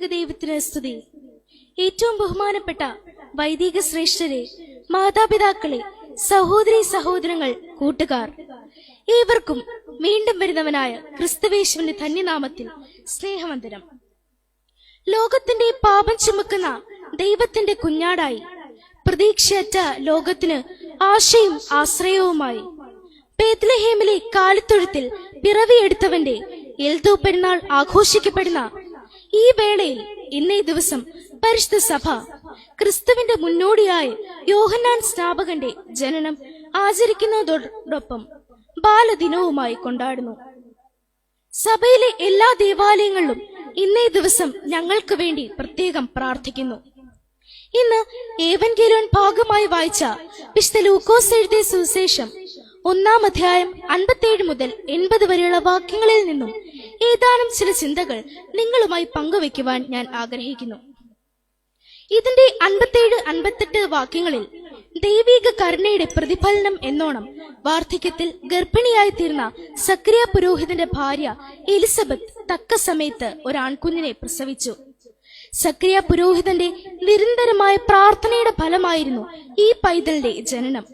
ത്രിയേക ദൈവത്തിന് സ്തുതി. ഏറ്റവും ബഹുമാനപ്പെട്ട വൈദിക ശ്രേഷ്ഠരെ, മാതാപിതാക്കളെ, സഹോദരി സഹോദരങ്ങൾ, കൂട്ടുകാർ, ഏവർക്കും വീണ്ടും വരുന്നവനായ ക്രിസ്തുവേശുവിന്റെ ധന്യനാമത്തിൽ സ്നേഹവന്ദനം. ലോകത്തിന്റെ പാപം ചുമക്കുന്ന ദൈവത്തിന്റെ കുഞ്ഞാടായി, പ്രതീക്ഷയറ്റ ലോകത്തിന് ആശയും ആശ്രയവുമായി ബേത്ലഹേമിലെ കാലിത്തൊഴുത്തിൽ പിറവിയെടുത്തവന്റെ എൽദോ പെരുന്നാൾ ആഘോഷിക്കപ്പെടുന്ന ഈ വേളയിൽ ഇന്നേ ദിവസം പരിശുദ്ധ സഭ ക്രിസ്തുവിന്റെ മുന്നോടിയായ യോഹന്നാൻ സ്നാപകന്റെ ജനനം ആചരിക്കുന്നതോടൊപ്പം ബാലദിനവുമായി കൊണ്ടാടുന്നു. സഭയിലെ എല്ലാ ദേവാലയങ്ങളിലും ഇന്നേ ദിവസം ഞങ്ങൾക്ക് വേണ്ടി പ്രത്യേകം പ്രാർത്ഥിക്കുന്നു. ഇന്ന് ഏവൻഗേലിയോൻ ഭാഗമായി വായിച്ച വിശുദ്ധ ലൂക്കോസ് എഴുതിയ സുവിശേഷം 1-ാം അധ്യായം 57 മുതൽ 80 വരെയുള്ള വാക്യങ്ങളിൽ നിന്നും ഏതാനും ചില ചിന്തകൾ നിങ്ങളുമായി പങ്കുവെക്കുവാൻ ഞാൻ ആഗ്രഹിക്കുന്നു. ഇതിന്റെ 57-58 വാക്യങ്ങളിൽ ദൈവിക കരുണയുടെ പ്രതിഫലനം എന്നോണം വാർദ്ധക്യത്തിൽ ഗർഭിണിയായി തീർന്ന സക്രിയ പുരോഹിതന്റെ ഭാര്യ എലിസബത്ത് തക്ക സമയത്ത് ഒരാൺകുഞ്ഞിനെ പ്രസവിച്ചു. സക്രിയ പുരോഹിതന്റെ നിരന്തരമായ പ്രാർത്ഥനയുടെ ഫലമായിരുന്നു ഈ പൈതലിന്റെ ജനനം.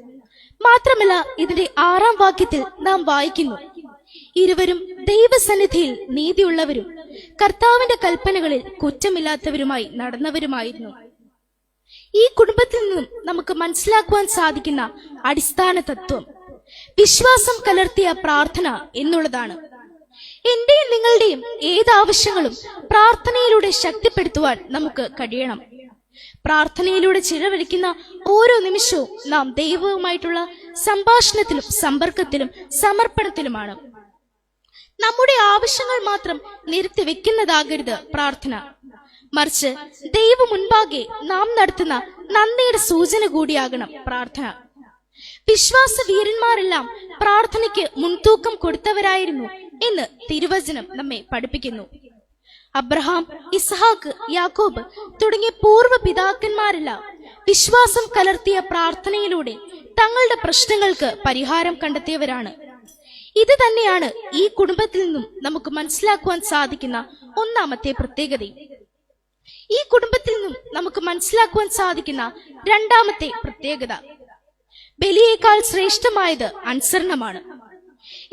മാത്രമല്ല, ഇതിന്റെ 6-ാം വാക്യത്തിൽ നാം വായിക്കുന്നു, ഇരുവരും ദൈവസന്നിധിയിൽ നീതിയുള്ളവരും കർത്താവിന്റെ കൽപ്പനകളിൽ കുറ്റമില്ലാത്തവരുമായി നടന്നവരുമായിരുന്നു. ഈ കുടുംബത്തിൽ നിന്നും നമുക്ക് മനസ്സിലാക്കുവാൻ സാധിക്കുന്ന അടിസ്ഥാന തത്വം വിശ്വാസം കലർത്തിയ പ്രാർത്ഥന എന്നുള്ളതാണ്. എന്റെയും നിങ്ങളുടെയും ഏതാവശ്യങ്ങളും പ്രാർത്ഥനയിലൂടെ ശക്തിപ്പെടുത്തുവാൻ നമുക്ക് കഴിയണം. പ്രാർത്ഥനയിലൂടെ ചിലവഴിക്കുന്ന ഓരോ നിമിഷവും നാം ദൈവവുമായിട്ടുള്ള സംഭാഷണത്തിലും സമ്പർക്കത്തിലും സമർപ്പണത്തിലുമാണ്. നമ്മുടെ ആവശ്യങ്ങൾ മാത്രം നിരത്തി വെക്കുന്നതാകരുത് പ്രാർത്ഥന, മറിച്ച് ദൈവ മുൻപാകെ നാം നടത്തുന്ന നന്ദിയുടെ സൂചന കൂടിയാകണം പ്രാർത്ഥന. വിശ്വാസ വീരന്മാരെല്ലാം പ്രാർത്ഥനയ്ക്ക് മുൻതൂക്കം കൊടുത്തവരായിരുന്നു എന്ന് തിരുവചനം നമ്മെ പഠിപ്പിക്കുന്നു. അബ്രഹാം, ഇസ്ഹാക്ക്, യാക്കോബ് തുടങ്ങിയ പൂർവ്വ പിതാക്കന്മാരെല്ലാം വിശ്വാസം കലർത്തിയ പ്രാർത്ഥനയിലൂടെ തങ്ങളുടെ പ്രശ്നങ്ങൾക്ക് പരിഹാരം കണ്ടെത്തിയവരാണ്. ഇത് തന്നെയാണ് ഈ കുടുംബത്തിൽ നിന്നും നമുക്ക് മനസ്സിലാക്കുവാൻ സാധിക്കുന്ന ഒന്നാമത്തെ പ്രത്യേകത. ഈ കുടുംബത്തിൽ നിന്നും നമുക്ക് മനസ്സിലാക്കുവാൻ സാധിക്കുന്ന രണ്ടാമത്തെ പ്രത്യേകത, ബലിയേക്കാൾ ശ്രേഷ്ഠമായത് അനുസരണമാണ്.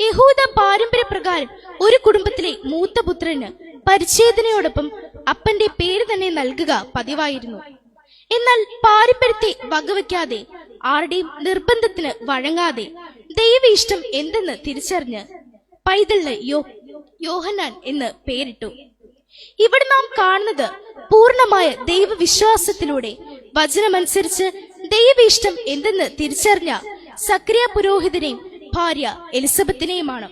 യഹൂദ പാരമ്പര്യപ്രകാരം ഒരു കുടുംബത്തിലെ മൂത്ത പുത്രന് പരിച്ഛേദനയോടൊപ്പം അപ്പന്റെ പേര് തന്നെ നൽകുക പതിവായിരുന്നു. എന്നാൽ പാരമ്പര്യത്തെ വകവയ്ക്കാതെ, ആരുടെയും നിർബന്ധത്തിന് വഴങ്ങാതെ ദൈവ ഇഷ്ടം എന്തെന്ന് തിരിച്ചറിഞ്ഞ് പൈതലിന് യോഹന്നാൻ എന്ന് പേരിട്ടു. ഇവിടെ നാം കാണുന്നത് പൂർണ്ണമായ ദൈവവിശ്വാസത്തിലൂടെ വചനമനുസരിച്ച് ദൈവ ഇഷ്ടം എന്തെന്ന് തിരിച്ചറിഞ്ഞ സക്രിയ പുരോഹിതനെയും ഭാര്യ എലിസബത്തിനെയുമാണ്.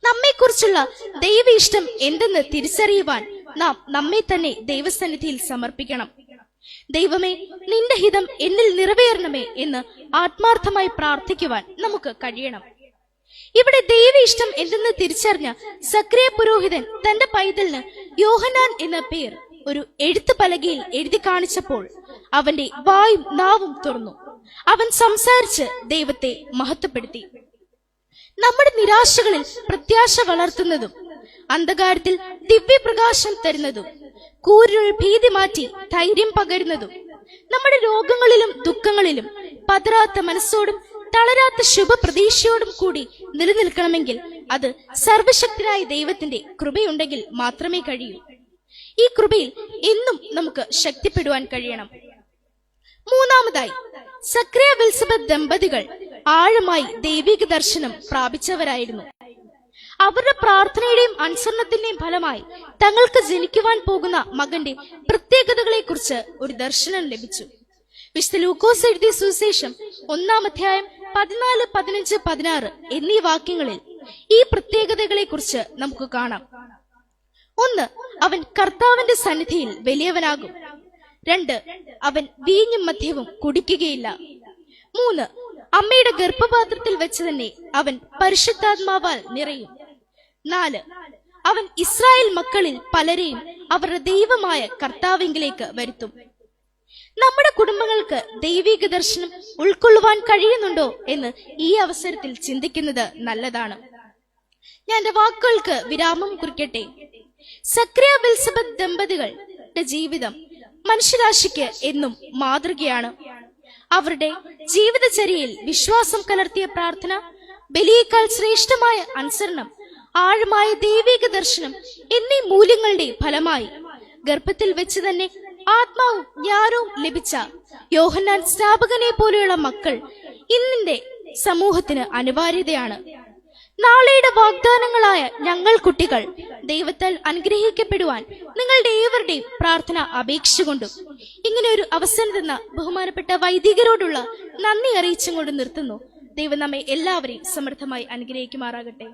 നമ്മെക്കുറിച്ചുള്ള ദൈവ ഇഷ്ടം എന്തെന്ന് തിരിച്ചറിയുവാൻ നാം നമ്മെ തന്നെ ദൈവസന്നിധിയിൽ സമർപ്പിക്കണം. ദൈവമേ, നിന്റെ ഹിതം എന്നിൽ നിറവേറണമേ എന്ന് ആത്മാർത്ഥമായി പ്രാർത്ഥിക്കുവാൻ നമുക്ക് കഴിയണം. ഇവിടെ ദൈവ ഇഷ്ടം എന്തെന്ന് തിരിച്ചറിഞ്ഞ സക്രിയ പുരോഹിതൻ തന്റെ പൈതലിന് യോഹന്നാൻ എന്ന പേർ ഒരു എഴുത്തു പലകയിൽ എഴുതി കാണിച്ചപ്പോൾ അവന്റെ വായും നാവും തുറന്നു. അവൻ സംസാരിച്ച് ദൈവത്തെ മഹത്വപ്പെടുത്തി. നമ്മുടെ നിരാശകളിൽ പ്രത്യാശ വളർത്തുന്നതും അന്ധകാരത്തിൽ ദിവ്യപ്രകാശം തരുന്നതും കൂരിരുൾ ഭീതി മാറ്റി ധൈര്യം പകരുന്നതും നമ്മുടെ രോഗങ്ങളിലും ദുഃഖങ്ങളിലും പതറാത്ത മനസ്സോടും തളരാത്ത ശുഭപ്രതീക്ഷയോടും കൂടി നിലനിൽക്കണമെങ്കിൽ അത് സർവശക്തനായ ദൈവത്തിന്റെ കൃപയുണ്ടെങ്കിൽ മാത്രമേ കഴിയൂ. ഈ കൃപയിൽ എന്നും നമുക്ക് ശക്തിപ്പെടുവാൻ കഴിയണം. മൂന്നാമതായി, സക്രിയ എലിസബത്ത് ദമ്പതികൾ ആഴമായി ദൈവിക ദർശനം പ്രാപിച്ചവരായിരുന്നു. അവരുടെ പ്രാർത്ഥനയുടെയും അനുസരണത്തിന്റെയും ഫലമായി തങ്ങൾക്ക് ജനിക്കുവാൻ പോകുന്ന മകന്റെ പ്രത്യേകതകളെ കുറിച്ച് ഒരു ദർശനം ലഭിച്ചു. വിശുദ്ധ ലൂക്കോസ് എഴുതിയ സുവിശേഷം 1-ാം അധ്യായം 14, 15, 16 എന്നീ വാക്യങ്ങളിൽ ഈ പ്രത്യേകതകളെ കുറിച്ച് നമുക്ക് കാണാം. 1, അവൻ കർത്താവിന്റെ സന്നിധിയിൽ വലിയവനാകും. 2, അവൻ വീഞ്ഞും മദ്യവും കുടിക്കുകയില്ല. 3, അമ്മയുടെ ഗർഭപാത്രത്തിൽ വെച്ച് തന്നെ അവൻ പരിശുദ്ധാത്മാവാൽ നിറയും. 4, അവൻ ഇസ്രായേൽ മക്കളിൽ പലരെയും അവരുടെ ദൈവമായ കർത്താവിങ്കിലേക്ക് വരുത്തും. നമ്മുടെ കുടുംബങ്ങൾക്ക് ദൈവിക ദർശനം ഉൾക്കൊള്ളുവാൻ കഴിയുന്നുണ്ടോ എന്ന് ഈ അവസരത്തിൽ ചിന്തിക്കുന്നത് നല്ലതാണ്. ഞാൻ എന്റെ വാക്കുകൾക്ക് വിരാമം കുറിക്കട്ടെ. സക്രിയ എലിസബത്ത് ദമ്പതികളുടെ ജീവിതം മനുഷ്യരാശിക്ക് എന്നും മാതൃകയാണ്. അവരുടെ ജീവിതചര്യയിൽ വിശ്വാസം കലർത്തിയ പ്രാർത്ഥന, ബലിയേക്കാൾ ശ്രേഷ്ഠമായ അനുസരണം, ആഴമായ ദൈവിക ദർശനം എന്നീ മൂല്യങ്ങളുടെ ഫലമായി ഗർഭത്തിൽ വെച്ച് തന്നെ ആത്മാവും ജ്ഞാനവും ലഭിച്ച യോഹന്നാൻ സ്നാപകനെ പോലെയുള്ള മക്കൾ ഇന്നിന്റെ സമൂഹത്തിന് അനിവാര്യതയാണ്. നാളെയുടെ വാഗ്ദാനങ്ങളായ ഞങ്ങൾ കുട്ടികൾ ദൈവത്താൽ അനുഗ്രഹിക്കപ്പെടുവാൻ നിങ്ങളുടെ ഏവരുടെയും പ്രാർത്ഥന അപേക്ഷിച്ചുകൊണ്ടും ഇങ്ങനെ ഒരു അവസരം തന്ന ബഹുമാനപ്പെട്ട വൈദികരോടുള്ള നന്ദി അറിയിച്ചും കൊണ്ട് നിർത്തുന്നു. ദൈവം നമ്മെ എല്ലാവരെയും സമൃദ്ധമായി അനുഗ്രഹിക്കുമാറാകട്ടെ.